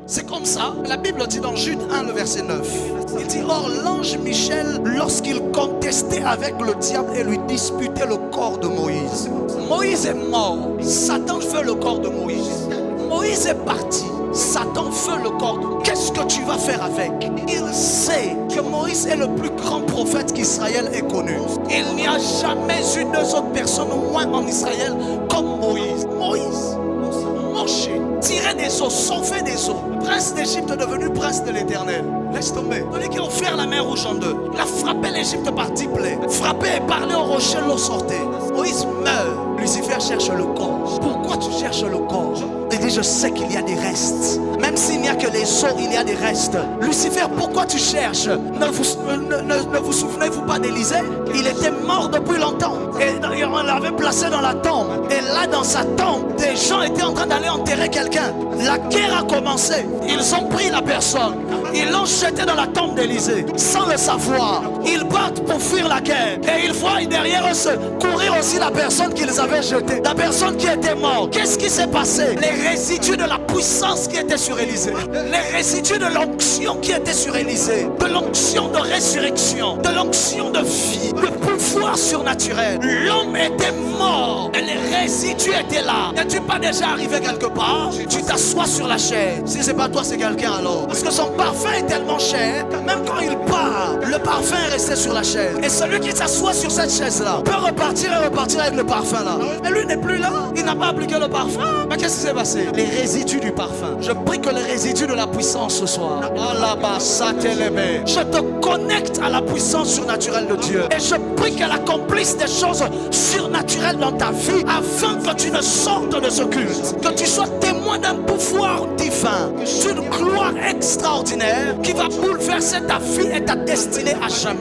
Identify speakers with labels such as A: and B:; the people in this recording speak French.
A: C'est comme ça. La Bible dit dans Jude 1, le verset 9. Il dit, or l'ange Michel, lorsqu'il contestait avec le diable et lui disputait le corps de Moïse. Moïse est mort. Satan veut le corps de Moïse. Moïse est parti. Satan veut le corps de Moïse. Qu'est-ce que tu vas faire avec? Il sait que Moïse est le plus grand prophète qu'Israël ait connu. Il n'y a jamais eu deux autres personnes au moins en Israël comme Moïse. Moïse, Moshe, tiré des eaux, sauvé des eaux. Prince d'Égypte devenu prince de l'Éternel. Laisse tomber. Celui qui a offert la mer rouge en deux. Il a frappé l'Égypte par 10 plaies. Frappé et parlé au rocher, l'eau sortait. Moïse meurt. Lucifer cherche le corps. Pourquoi tu cherches le corps? Il dit, je sais qu'il y a des restes. Même s'il n'y a que les os, il y a des restes. Lucifer, pourquoi tu cherches? Ne vous souvenez-vous pas d'Élisée? Il était mort depuis longtemps. Et on l'avait placé dans la tombe. Et là, dans sa tombe, des gens étaient en train d'aller enterrer quelqu'un. La guerre a commencé. Ils ont pris la personne. Ils l'ont jeté dans la tombe d'Élisée. Sans le savoir. Ils partent pour fuir la guerre. Et ils voient derrière eux courir aussi la personne qu'ils avaient jetée. La personne qui était morte. Qu'est-ce qui s'est passé? Les résidus de la puissance qui était sur Élisée. Les résidus de l'onction qui était sur Élisée. De l'onction de résurrection. De l'onction de vie. De pouvoir surnaturel. L'homme était mort. Et les résidus étaient là. N'es-tu pas déjà arrivé quelque part? Tu t'assois sur la chaise. Si c'est pas toi, c'est quelqu'un alors. Parce que son parfum est tellement cher. Même quand il part, le parfum est resté sur la chaise. Et celui qui s'assoit sur cette chaise-là peut repartir et repartir avec le parfum là. Et lui n'est plus là. Il n'a pas appliqué le parfum. Mais qu'est-ce qui s'est passé? Les résidus du parfum. Je prie que les résidus de la puissance ce soir. Je te connecte à la puissance surnaturelle de Dieu. Et je prie qu'elle accomplisse des choses surnaturelles dans ta vie afin que tu ne sortes de ce culte. Que tu sois témoin d'un pouvoir divin, d'une gloire extraordinaire qui va bouleverser ta vie et ta destinée à jamais.